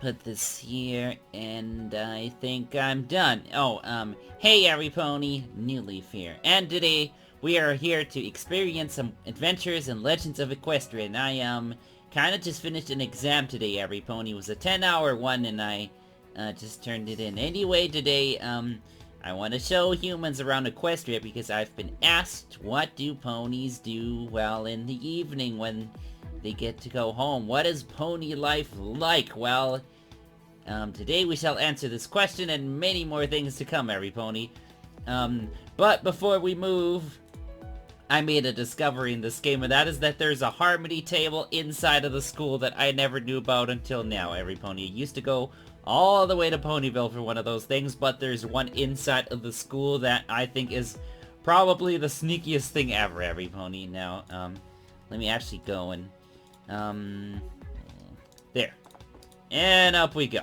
put this here, and I think I'm done. Oh, hey every pony, New Leaf here. And today, we are here to experience some adventures and legends of Equestria. And I, kinda just finished an exam today, every pony. It was a 10-hour one, and I, just turned it in. Anyway, today, I want to show humans around Equestria because I've been asked, what do ponies do, well, in the evening when they get to go home? What is pony life like? Well, today we shall answer this question and many more things to come, every pony. But before we move, I made a discovery in this game, and that is that there's a harmony table inside of the school that I never knew about until now, every pony. I used to go all the way to Ponyville for one of those things, but there's one inside of the school that I think is probably the sneakiest thing ever, every pony. Now, let me actually go and, there. And up we go.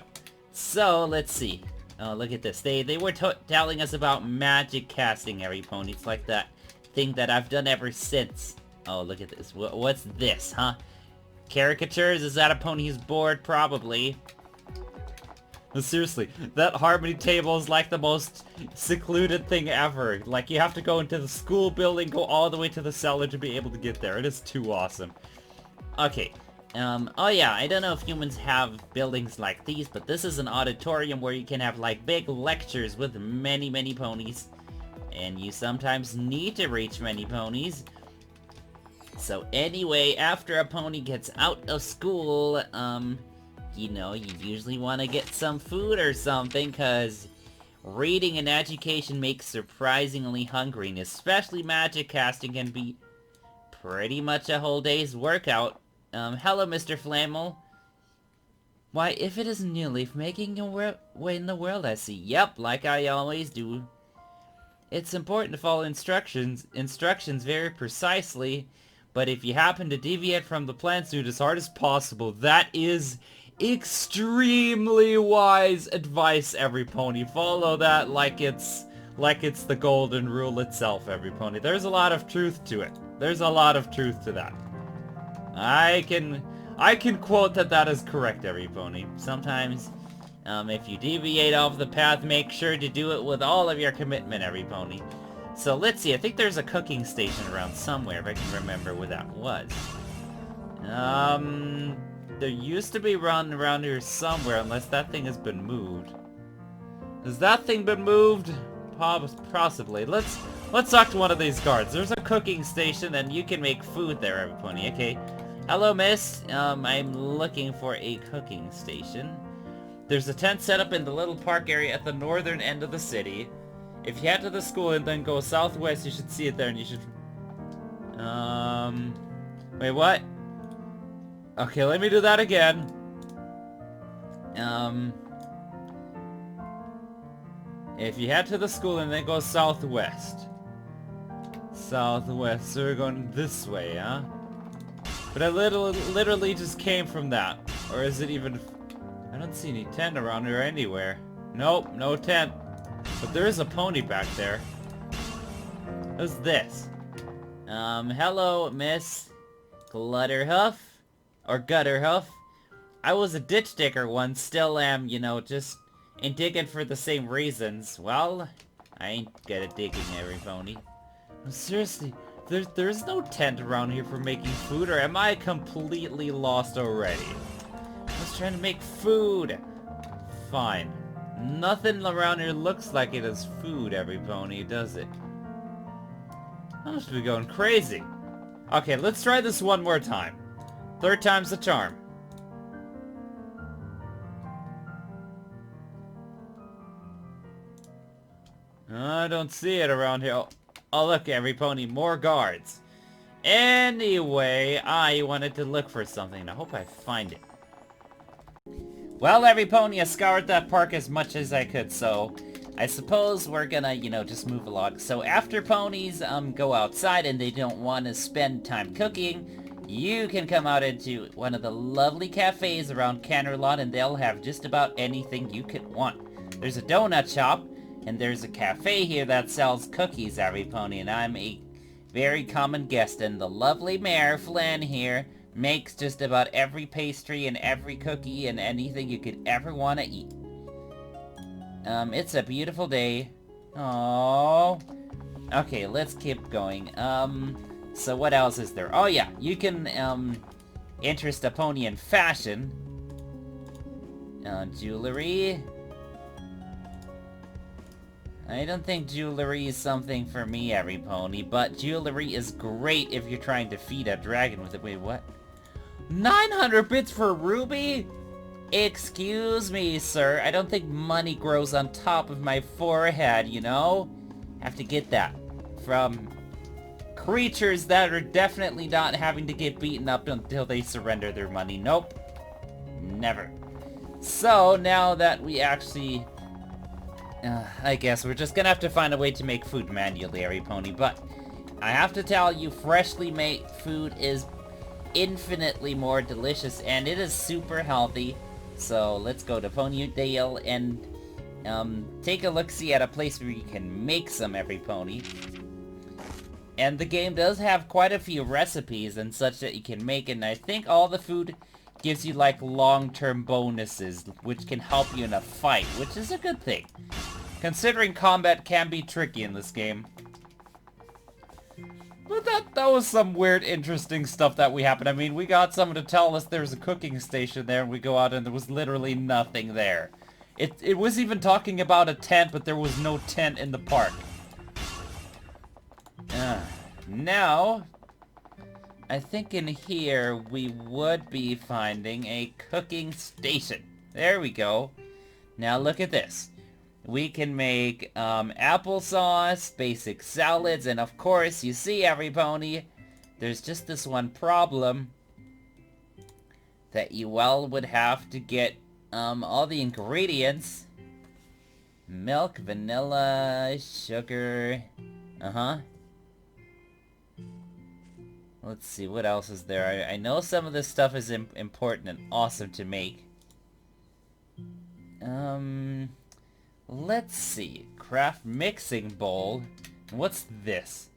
So, let's see. Oh, look at this. They were telling us about magic casting, every pony. It's like that thing that I've done ever since. Oh, look at this. What's this, huh? Caricatures? Is that a pony's board? Probably. No, seriously, that harmony table is like the most secluded thing ever. Like, you have to go into the school building, go all the way to the cellar to be able to get there. It is too awesome. Okay. Oh yeah, I don't know if humans have buildings like these, but this is an auditorium where you can have, like, big lectures with many, many ponies. And you sometimes need to reach many ponies. So anyway, after a pony gets out of school, you know, you usually want to get some food or something, because reading and education makes surprisingly hungry, and especially magic casting can be pretty much a whole day's workout. Hello, Mr. Flammel. Why, if it isn't New Leaf making your way in the world, I see. Yep, like I always do. It's important to follow instructions very precisely, but if you happen to deviate from the plans, do it as hard as possible. That is extremely wise advice, every pony. Follow that like it's the golden rule itself, every pony. There's a lot of truth to it. There's a lot of truth to that. I can quote that is correct, every pony. Sometimes, if you deviate off the path, make sure to do it with all of your commitment, every pony. So let's see, I think there's a cooking station around somewhere, if I can remember where that was. There used to be one around here somewhere, unless that thing has been moved. Has that thing been moved? Possibly. Let's talk to one of these guards. There's a cooking station, and you can make food there, every pony. Okay. Hello, miss. I'm looking for a cooking station. There's a tent set up in the little park area at the northern end of the city. If you head to the school and then go southwest, you should see it there, and you should... Wait, what? Okay, let me do that again. If you head to the school and then go southwest. Southwest, so we're going this way, huh? But I literally just came from that. Or is it even... I don't see any tent around here anywhere. Nope, no tent. But there is a pony back there. Who's this? Hello, Miss Glutterhoof? Or Gutterhoof. I was a ditch digger once, still am, you know, just ain't digging for the same reasons. Well, I ain't good at digging, every pony. Seriously, there's no tent around here for making food, or am I completely lost already? I was trying to make food. Fine. Nothing around here looks like it is food, every pony, does it? I must be going crazy. Okay, let's try this one more time. Third time's the charm. I don't see it around here. Oh, look, every pony, more guards. Anyway, I wanted to look for something. I hope I find it. Well, every pony, I scoured that park as much as I could, so I suppose we're gonna, you know, just move along. So after ponies go outside and they don't want to spend time cooking, you can come out into one of the lovely cafes around Canterlot, and they'll have just about anything you could want. There's a donut shop, and there's a cafe here that sells cookies, every pony, and I'm a very common guest, and the lovely Mayor Flynn here makes just about every pastry and every cookie and anything you could ever want to eat. It's a beautiful day. Oh. Okay, let's keep going. So what else is there? Oh yeah, you can, interest a pony in fashion. Jewelry. I don't think jewelry is something for me, every pony, but jewelry is great if you're trying to feed a dragon with it. Wait, what? 900 bits for Ruby? Excuse me, sir. I don't think money grows on top of my forehead, you know? Have to get that from creatures that are definitely not having to get beaten up until they surrender their money. Nope. Never. So, now that we actually... I guess we're just gonna have to find a way to make food manually, every pony, but I have to tell you, freshly made food is infinitely more delicious, and it is super healthy. So let's go to Ponydale and take a look-see at a place where you can make some, every pony. And the game does have quite a few recipes and such that you can make, and I think all the food gives you like long-term bonuses, which can help you in a fight, which is a good thing, considering combat can be tricky in this game. But that was some weird, interesting stuff that we happened. I mean, we got someone to tell us there's a cooking station there, and we go out and there was literally nothing there. It was even talking about a tent, but there was no tent in the park. Now, I think in here we would be finding a cooking station. There we go. Now look at this. We can make applesauce, basic salads, and of course, you see, every pony, there's just this one problem that you, well, would have to get all the ingredients. Milk, vanilla, sugar, Let's see, what else is there? I know some of this stuff is important and awesome to make. Let's see. Craft mixing bowl. What's this?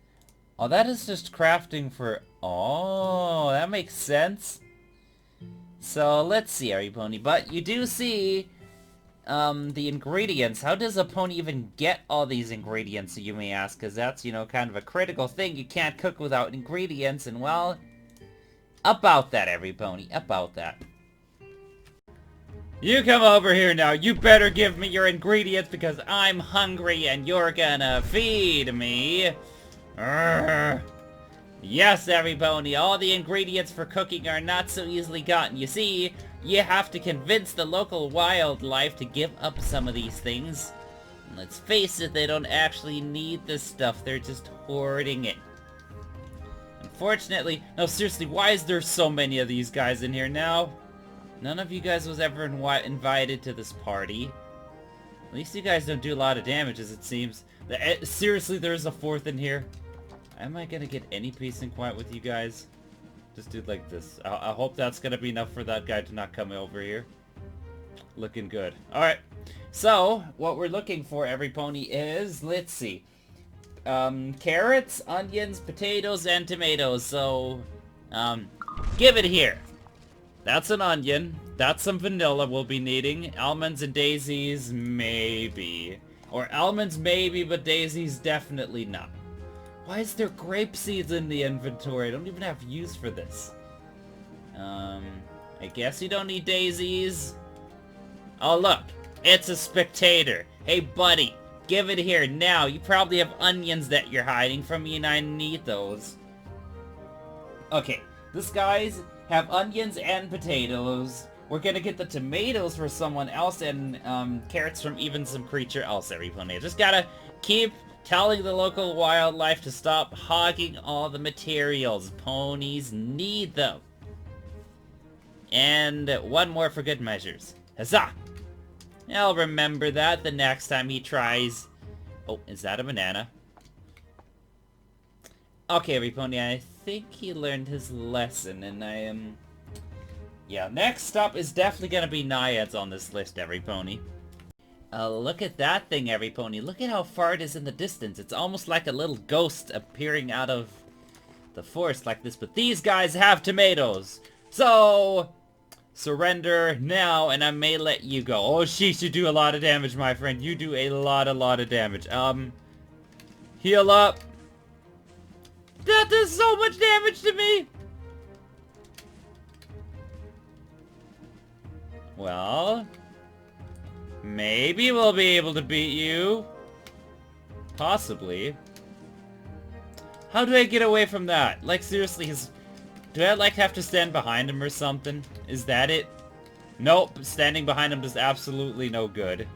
Oh, that is just crafting for... Oh, that makes sense. So, let's see, every pony. But you do see the ingredients. How does a pony even get all these ingredients, you may ask? Because that's, you know, kind of a critical thing. You can't cook without ingredients, and well, about that, every pony. About that. You come over here now. You better give me your ingredients because I'm hungry and you're gonna feed me. Urgh. Yes, every pony, all the ingredients for cooking are not so easily gotten. You see, you have to convince the local wildlife to give up some of these things. And let's face it, they don't actually need this stuff. They're just hoarding it. Unfortunately, no, seriously, why is there so many of these guys in here now? None of you guys was ever invited to this party. At least you guys don't do a lot of damage, as it seems. Seriously, there's a fourth in here. Am I gonna get any peace and quiet with you guys? Just do it like this. I hope that's gonna be enough for that guy to not come over here. Looking good. Alright. So, what we're looking for, every pony, is, let's see. Carrots, onions, potatoes, and tomatoes. So, give it here. That's an onion. That's some vanilla we'll be needing. Almonds and daisies, maybe. Or almonds maybe, but daisies definitely not. Why is there grape seeds in the inventory? I don't even have use for this. I guess you don't need daisies. Oh look, it's a spectator. Hey buddy, give it here now. You probably have onions that you're hiding from me and I need those. Okay, this guy's have onions and potatoes. We're gonna get the tomatoes for someone else and carrots from even some creature else, every pony. I just gotta keep telling the local wildlife to stop hogging all the materials. Ponies need them. And one more for good measures. Huzzah! I'll remember that the next time he tries. Oh, is that a banana? Okay, every pony, I think he learned his lesson, and I am... Yeah, next up is definitely gonna be naiads on this list, every pony. Look at that thing, every pony. Look at how far it is in the distance. It's almost like a little ghost appearing out of the forest like this, but these guys have tomatoes. So, surrender now, and I may let you go. Oh, sheesh, you do a lot of damage, my friend. You do a lot of damage. Heal up. That does so much damage to me. Well, maybe we'll be able to beat you. Possibly. How do I get away from that? Like, seriously, do I, like, have to stand behind him or something? Is that it? Nope, standing behind him does absolutely no good.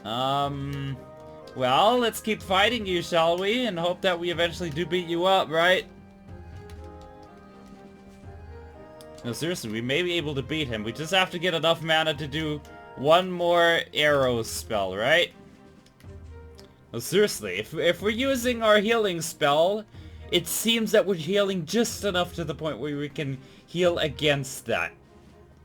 Well, let's keep fighting you, shall we? And hope that we eventually do beat you up, right? No, seriously, we may be able to beat him. We just have to get enough mana to do one more arrow spell, right? No, seriously, if we're using our healing spell, it seems that we're healing just enough to the point where we can heal against that.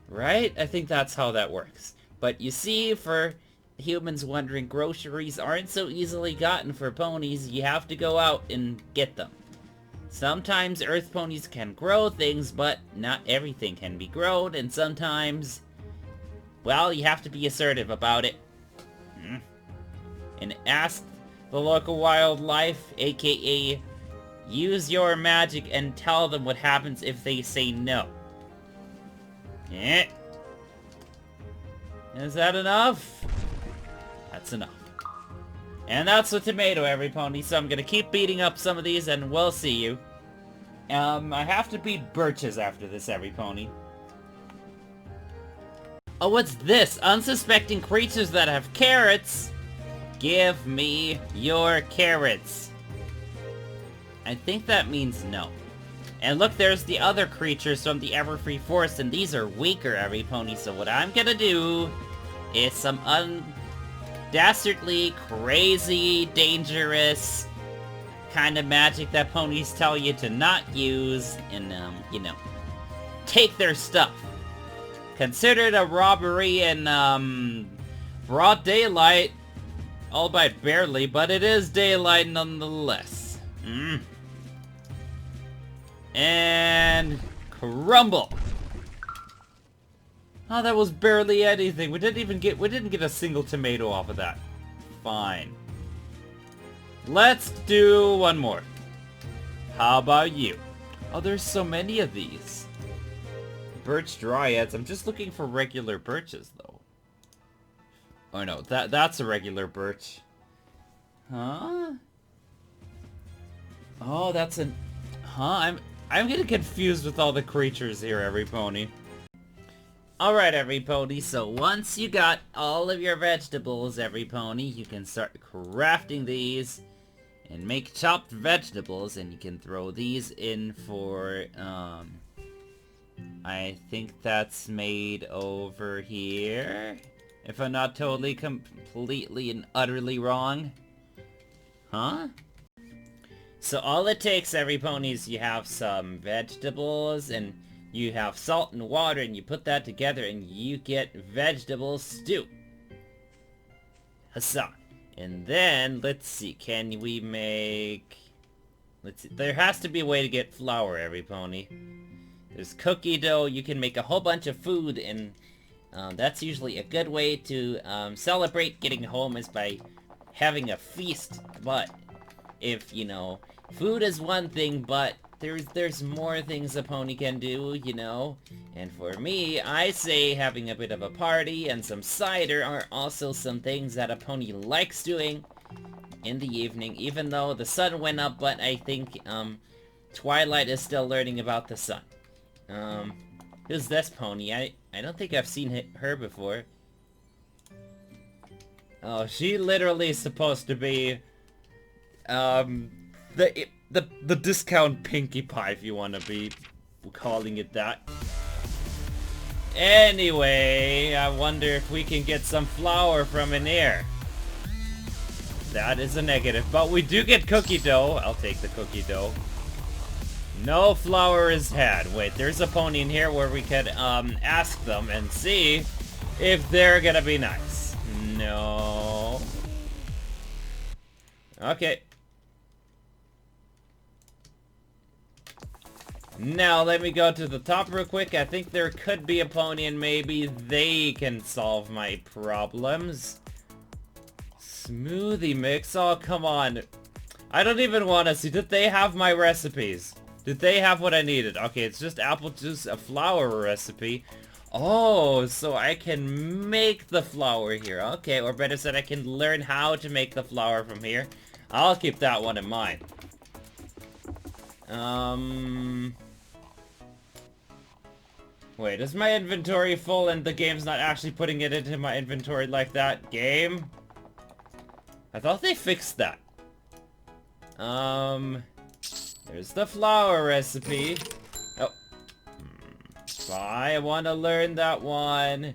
Right? I think that's how that works. But you see, for humans wondering, groceries aren't so easily gotten for ponies. You have to go out and get them. Sometimes earth ponies can grow things, but not everything can be grown, and sometimes, well, you have to be assertive about it. And ask the local wildlife, aka use your magic and tell them what happens if they say no. Is that enough? That's enough. And that's a tomato, every pony, so I'm gonna keep beating up some of these and we'll see you. I have to beat birches after this, every pony. Oh, what's this? Unsuspecting creatures that have carrots? Give me your carrots. I think that means no. And look, there's the other creatures from the Everfree Forest, and these are weaker, every pony, so what I'm gonna do is some dastardly, crazy, dangerous kind of magic that ponies tell you to not use, and, you know, take their stuff. Considered a robbery in, broad daylight, albeit barely, but it is daylight nonetheless. And crumble. Oh, that was barely anything. We didn't get a single tomato off of that. Fine. Let's do one more. How about you? Oh, there's so many of these. Birch dryads. I'm just looking for regular birches, though. Oh no, that's a regular birch. Huh? Oh, that's an... Huh? I'm getting confused with all the creatures here, every pony. Alright, every pony, so once you got all of your vegetables, every pony, you can start crafting these and make chopped vegetables, and you can throw these in for, I think that's made over here, if I'm not totally, completely, and utterly wrong. Huh? So all it takes, every pony, is you have some vegetables, and you have salt and water, and you put that together, and you get vegetable stew. Huzzah. And then, let's see, can we make... Let's see, there has to be a way to get flour, every pony. There's cookie dough, you can make a whole bunch of food, and that's usually a good way to celebrate getting home, is by having a feast. But if, you know, food is one thing, but there's more things a pony can do, you know? And for me, I say having a bit of a party and some cider are also some things that a pony likes doing in the evening, even though the sun went up, but I think, Twilight is still learning about the sun. Who's this pony? I don't think I've seen her before. Oh, she literally is supposed to be, the discount Pinkie Pie, if you want to be calling it that. Anyway, I wonder if we can get some flour from in here. That is a negative, but we do get cookie dough. I'll take the cookie dough. No flour is had. Wait, there's a pony in here where we could, ask them and see if they're gonna be nice. No. Okay. Now, let me go to the top real quick. I think there could be a pony and maybe they can solve my problems. Smoothie mix? Oh, come on. I don't even want to see. Did they have my recipes? Did they have what I needed? Okay, it's just apple juice, a flour recipe. Oh, so I can make the flour here. Okay, or better said, I can learn how to make the flour from here. I'll keep that one in mind. Wait, is my inventory full and the game's not actually putting it into my inventory like that? Game? I thought they fixed that. There's the flour recipe. Oh. I want to learn that one.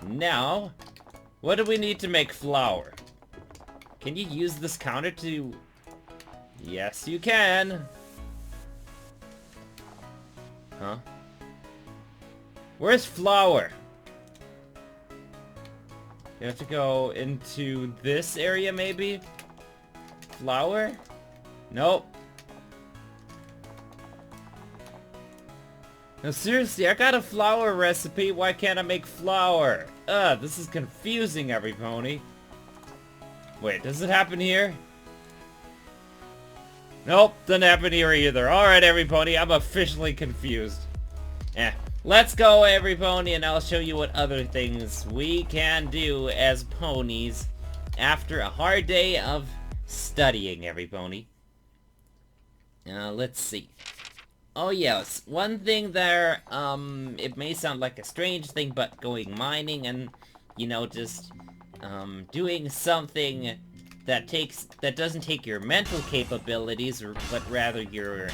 Now, what do we need to make flour? Can you use this counter to... Yes, you can. Huh? Where's flour? You have to go into this area, maybe? Flour? Nope. No, seriously, I got a flour recipe. Why can't I make flour? This is confusing, every pony. Wait, does it happen here? Nope, doesn't happen here either. Alright, every pony, I'm officially confused. Let's go, every pony, and I'll show you what other things we can do as ponies after a hard day of studying, every pony. Let's see. Oh yes, one thing there, it may sound like a strange thing, but going mining and, you know, just, doing something that doesn't take your mental capabilities, but rather your,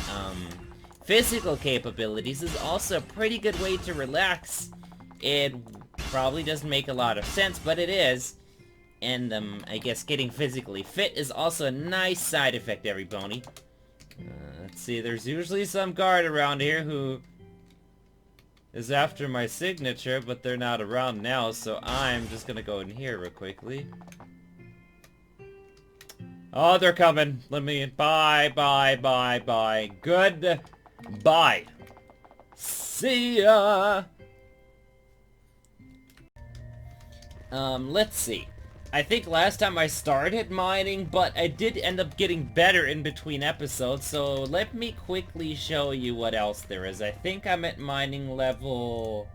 physical capabilities is also a pretty good way to relax. It probably doesn't make a lot of sense, but it is. And, I guess getting physically fit is also a nice side effect, every pony. Let's see, there's usually some guard around here who is after my signature, but they're not around now, so I'm just gonna go in here real quickly. Oh, they're coming. Let me... Bye, bye, bye, bye. Goodbye. See ya! Let's see. I think last time I started mining, but I did end up getting better in between episodes, so let me quickly show you what else there is. I think I'm at mining level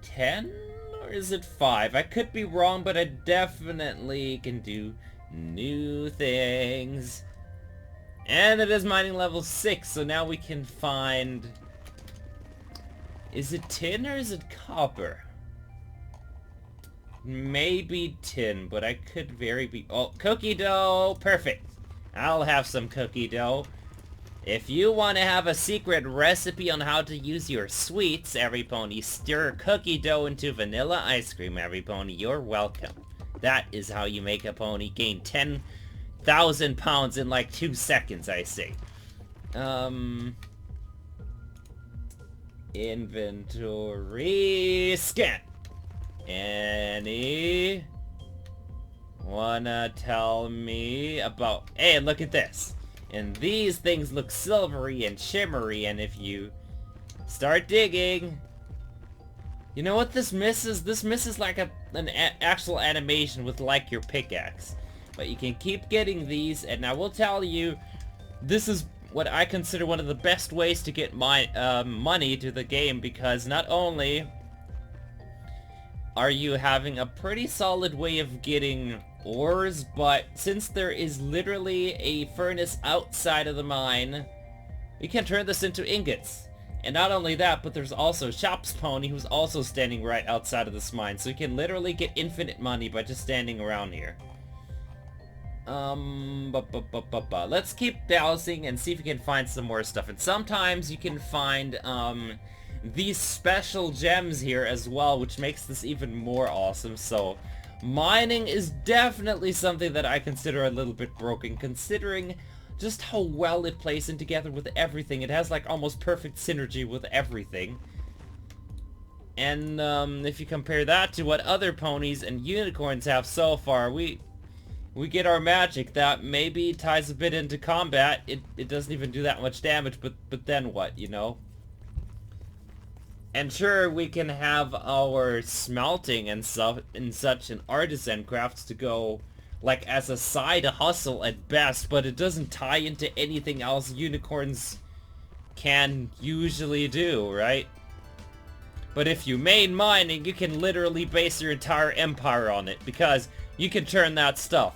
10? Or is it 5? I could be wrong, but I definitely can do new things. And it is mining level 6, so now we can find... Is it tin or is it copper? Maybe tin, but I could be... Oh, cookie dough! Perfect! I'll have some cookie dough. If you want to have a secret recipe on how to use your sweets, every pony, stir cookie dough into vanilla ice cream, every pony. You're welcome. That is how you make a pony gain 10,000 pounds in like 2 seconds, I say. Inventory scan. Any wanna tell me about... Hey, look at this. And these things look silvery and shimmery, and if you start digging... You know what this misses? This misses like an actual animation with like your pickaxe. But you can keep getting these, and I will tell you, this is what I consider one of the best ways to get my money to the game, because not only are you having a pretty solid way of getting ores, but since there is literally a furnace outside of the mine, we can turn this into ingots. And not only that, but there's also Shop's Pony, who's also standing right outside of this mine, so you can literally get infinite money by just standing around here. Let's keep browsing and see if we can find some more stuff. And sometimes you can find, these special gems here as well, which makes this even more awesome. So mining is definitely something that I consider a little bit broken, considering just how well it plays in together with everything. It has like almost perfect synergy with everything. And if you compare that to what other ponies and unicorns have so far, we're we get our magic that maybe ties a bit into combat. It doesn't even do that much damage, but then what, you know? And sure, we can have our smelting and stuff and such and artisan crafts to go like as a side hustle at best, but it doesn't tie into anything else unicorns can usually do, right? But if you main mining, you can literally base your entire empire on it, because you can turn that stuff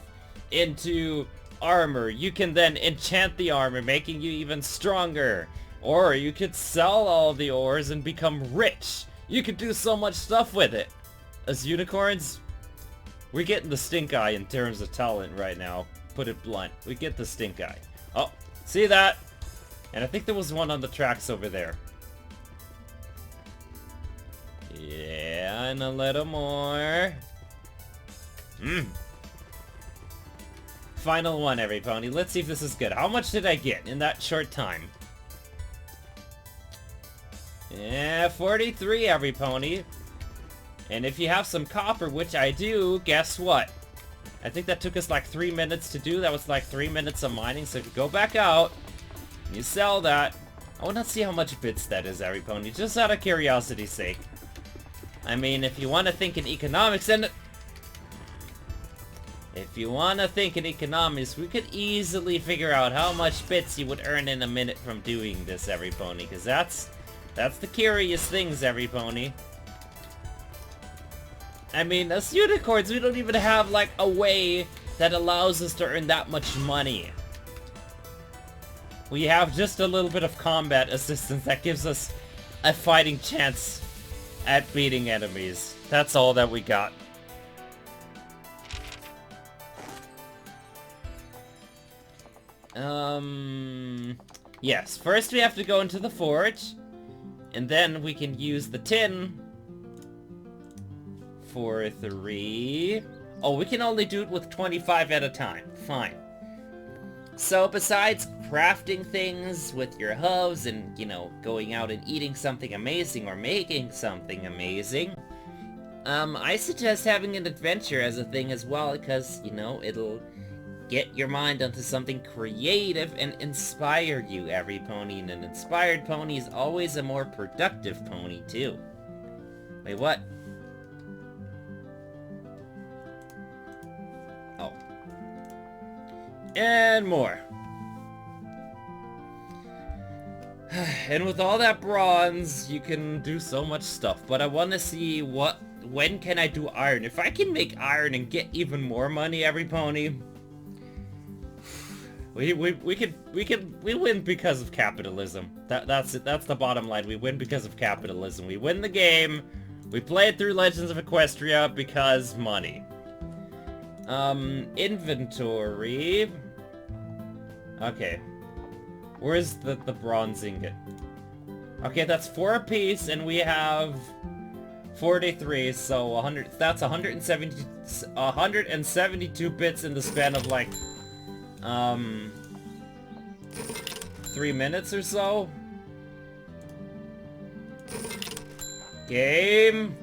into armor. You can then enchant the armor, making you even stronger. Or you could sell all the ores and become rich. You could do so much stuff with it. As unicorns, we're getting the stink eye in terms of talent right now. Put it blunt. We get the stink eye. Oh, see that? And I think there was one on the tracks over there. Yeah, and a little more. Final one, every pony. Let's see if this is good. How much did I get in that short time? Yeah, 43, every pony. And if you have some copper, which I do, guess what? I think that took us like 3 minutes to do. That was like 3 minutes of mining. So if you go back out, you sell that. I want to see how much bits that is, every pony, just out of curiosity's sake. I mean, if you want to think in economics, and if you want to think in economics, we could easily figure out how much bits you would earn in a minute from doing this, every pony, because that's the curious things, every pony. I mean, as unicorns, we don't even have, like, a way that allows us to earn that much money. We have just a little bit of combat assistance that gives us a fighting chance at beating enemies. That's all that we got. Yes, first we have to go into the forge. And then we can use the tin for 3. Oh, we can only do it with 25 at a time. Fine. So besides crafting things with your hooves and, you know, going out and eating something amazing or making something amazing, I suggest having an adventure as a thing as well, because, you know, it'll get your mind onto something creative and inspire you, every pony, and an inspired pony is always a more productive pony, too. Wait, what? Oh. And more. And with all that bronze, you can do so much stuff, but I want to see when can I do iron? If I can make iron and get even more money, every pony, we win because of capitalism. That's it. That's the bottom line. We win because of capitalism. We win the game. We play it through Legends of Equestria because money. Inventory. Okay. Where's the bronze ingot? Okay, that's 4 apiece, and we have 43, so 100. That's 172 bits in the span of like 3 minutes or so. Game,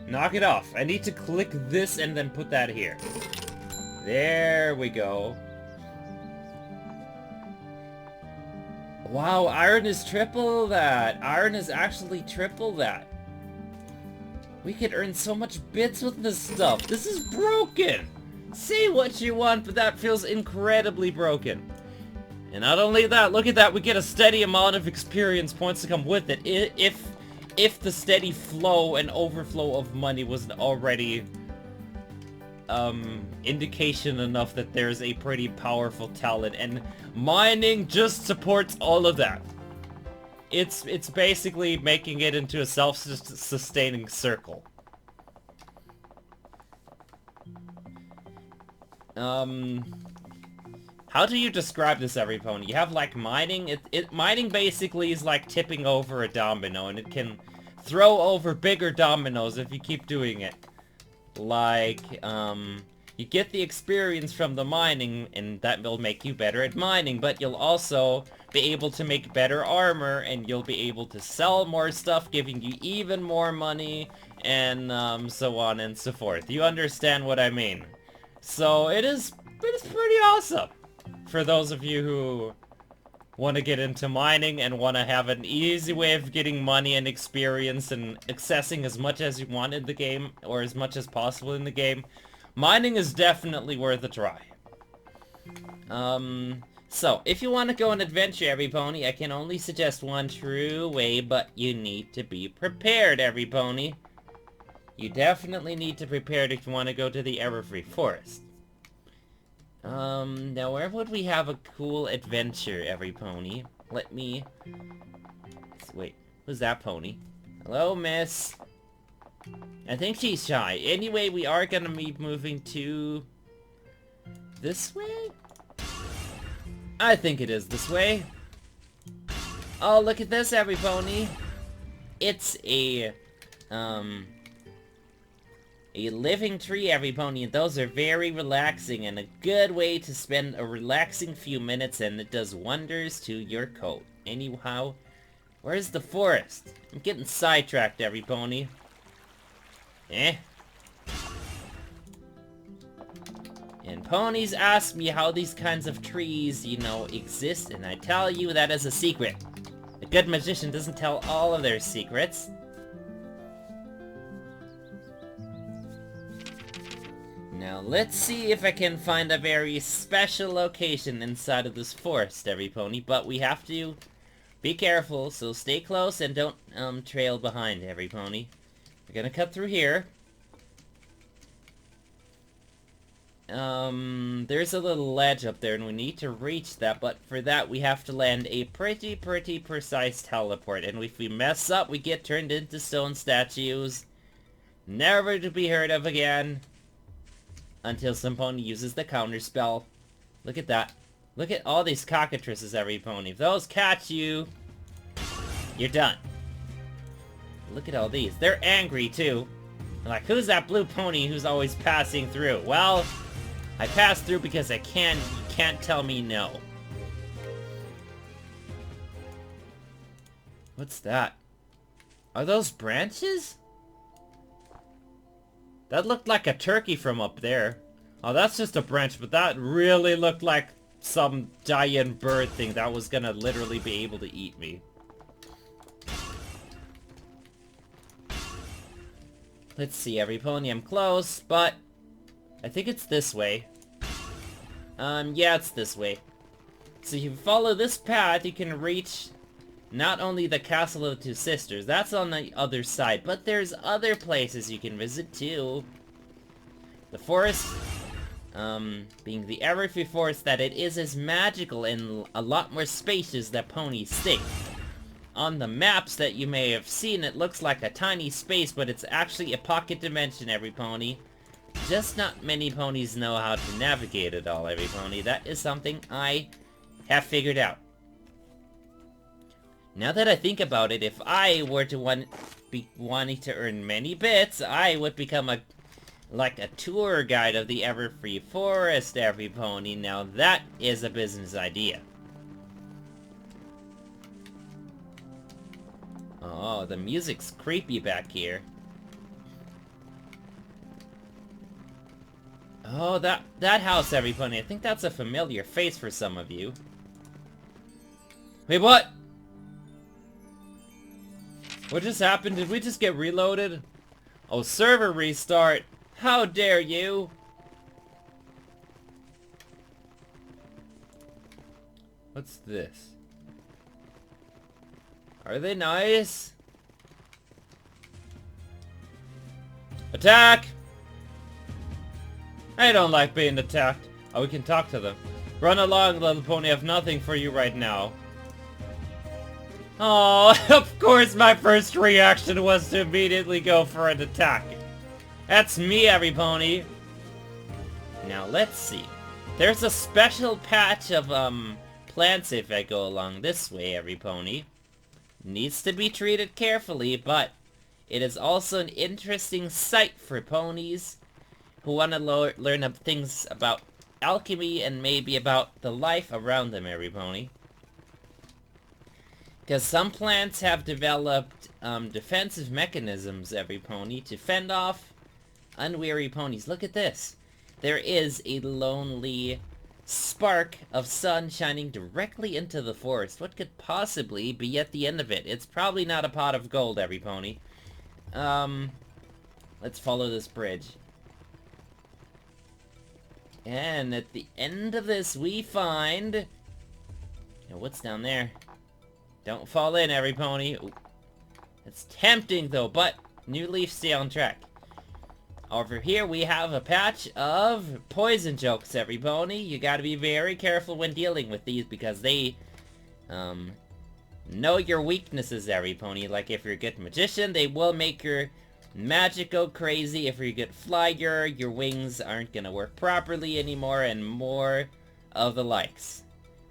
knock it off. I need to click this and then put that here. There we go. Wow, iron is triple that. Iron is actually triple that. We could earn so much bits with this stuff. This is broken. Say what you want, but that feels incredibly broken. And not only that, look at that, we get a steady amount of experience points to come with it. If the steady flow and overflow of money wasn't already indication enough that there's a pretty powerful talent, and mining just supports all of that. It's basically making it into a self-sustaining circle. How do you describe this, every pony? You have like mining. Mining basically is like tipping over a domino, and it can throw over bigger dominoes if you keep doing it. Like, you get the experience from the mining, and that will make you better at mining, but you'll also be able to make better armor, and you'll be able to sell more stuff, giving you even more money, and so on and so forth. You understand what I mean? So it is but it's pretty awesome. For those of you who want to get into mining and want to have an easy way of getting money and experience and accessing as much as you want in the game, or as much as possible in the game, mining is definitely worth a try. So, if you want to go on adventure, every pony, I can only suggest one true way, but you need to be prepared, every pony. You definitely need to prepare if you want to go to the Everfree Forest. Now where would we have a cool adventure, every pony? Let me... Wait, who's that pony? Hello, miss. I think she's shy. Anyway, we are gonna be moving to... this way? I think it is this way. Oh, look at this, every pony. It's a living tree, every pony, and those are very relaxing and a good way to spend a relaxing few minutes, and it does wonders to your coat. Anyhow, where's the forest? I'm getting sidetracked, every pony. And ponies ask me how these kinds of trees, you know, exist, and I tell you that is a secret. A good magician doesn't tell all of their secrets. Now let's see if I can find a very special location inside of this forest, every pony, but we have to be careful, so stay close and don't trail behind, every pony. We're gonna cut through here. There's a little ledge up there and we need to reach that, but for that we have to land a pretty precise teleport, and if we mess up we get turned into stone statues, never to be heard of again. Until some pony uses the counter spell. Look at that. Look at all these cockatrices, every pony. If those catch you, you're done. Look at all these. They're angry, too. They're like, who's that blue pony who's always passing through? Well, I passed through because I can. You can't tell me no. What's that? Are those branches? That looked like a turkey from up there. Oh, that's just a branch, but that really looked like some giant bird thing that was gonna literally be able to eat me. Let's see, every pony, I'm close, but I think it's this way. Yeah, it's this way. So if you follow this path, you can reach not only the Castle of the Two Sisters, that's on the other side, but there's other places you can visit too. The forest, being the Everfree Forest that it is magical and a lot more spacious than ponies think. On the maps that you may have seen, it looks like a tiny space, but it's actually a pocket dimension, every pony. Just not many ponies know how to navigate it all, every pony. That is something I have figured out. Now that I think about it, if I were to be wanting to earn many bits, I would become like a tour guide of the Everfree Forest, every pony. Now that is a business idea. Oh, the music's creepy back here. Oh, that house, every pony. I think that's a familiar face for some of you. Wait, what? What just happened? Did we just get reloaded? Oh, server restart. How dare you? What's this? Are they nice? Attack! I don't like being attacked. Oh, we can talk to them. Run along, little pony. I have nothing for you right now. Oh, of course my first reaction was to immediately go for an attack. That's me, every pony. Now, let's see. There's a special patch of, plants if I go along this way, every pony. Needs to be treated carefully, but it is also an interesting sight for ponies who want to learn things about alchemy and maybe about the life around them, every pony. Because some plants have developed defensive mechanisms, every pony, to fend off unwary ponies. Look at this. there is a lonely spark of sun shining directly into the forest. What could possibly be at the end of it? It's probably not a pot of gold, every pony. Let's follow this bridge. And at the end of this, we find... Now, what's down there? Don't fall in, every pony. Ooh. It's tempting, though, but new leaf, stay on track. Over here, we have a patch of poison jokes, every pony. You gotta be very careful when dealing with these, because they, know your weaknesses, every pony. Like, if you're a good magician, they will make your magic go crazy. If you're a good flyer, your wings aren't gonna work properly anymore, and more of the likes.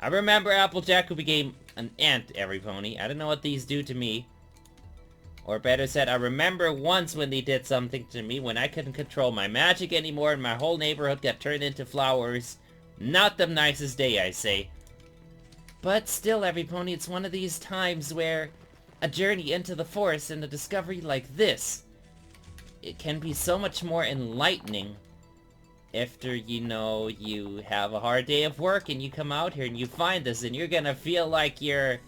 I remember Applejack, who became an ant, every pony. I don't know what these do to me. Or better said, I remember once when they did something to me when I couldn't control my magic anymore and my whole neighborhood got turned into flowers. Not the nicest day, I say. But still, every pony, it's one of these times where a journey into the forest and a discovery like this, it can be so much more enlightening after, you know, you have a hard day of work and you come out here and you find this and you're gonna feel like you're,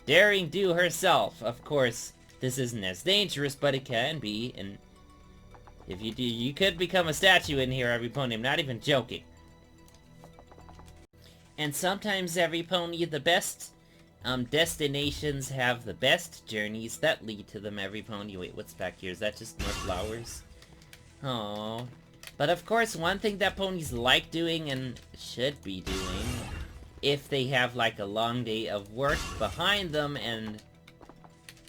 Daring Do herself. Of course, this isn't as dangerous, but it can be, and if you do, you could become a statue in here, every pony. I'm not even joking. And sometimes, every pony, the best destinations have the best journeys that lead to them, every pony. Wait, what's back here? Is that just more flowers? Oh. But of course, one thing that ponies like doing and should be doing, if they have like a long day of work behind them and,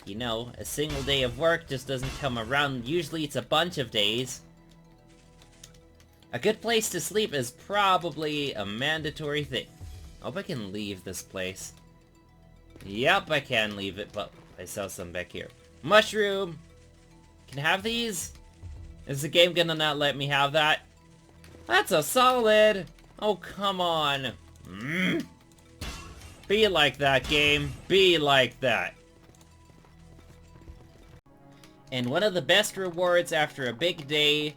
you know, a single day of work just doesn't come around. Usually it's a bunch of days. A good place to sleep is probably a mandatory thing. I hope I can leave this place. Yep, I can leave it, but I saw some back here. Mushroom! Can I have these? Is the game gonna not let me have that? That's a solid! Oh, come on. Be like that, game. Be like that. And one of the best rewards after a big day,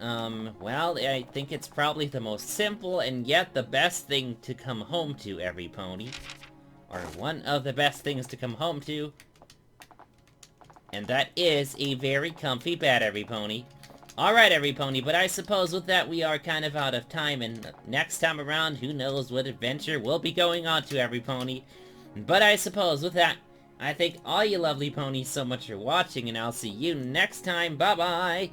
well, I think it's probably the most simple and yet the best thing to come home to, every pony. Or one of the best things to come home to. And that is a very comfy bed, every pony. Alright, every pony, but I suppose with that we are kind of out of time, and next time around, who knows what adventure we'll be going on to, every pony. But I suppose with that, I thank all you lovely ponies so much for watching, and I'll see you next time. Bye-bye!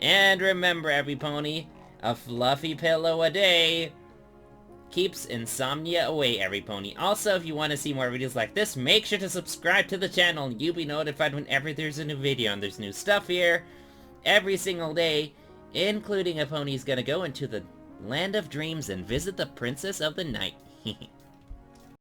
And remember, every pony, a fluffy pillow a day keeps insomnia away, every pony. Also, if you want to see more videos like this, make sure to subscribe to the channel, and you'll be notified whenever there's a new video, and there's new stuff here every single day, including a pony's gonna go into the land of dreams and visit the Princess of the Night.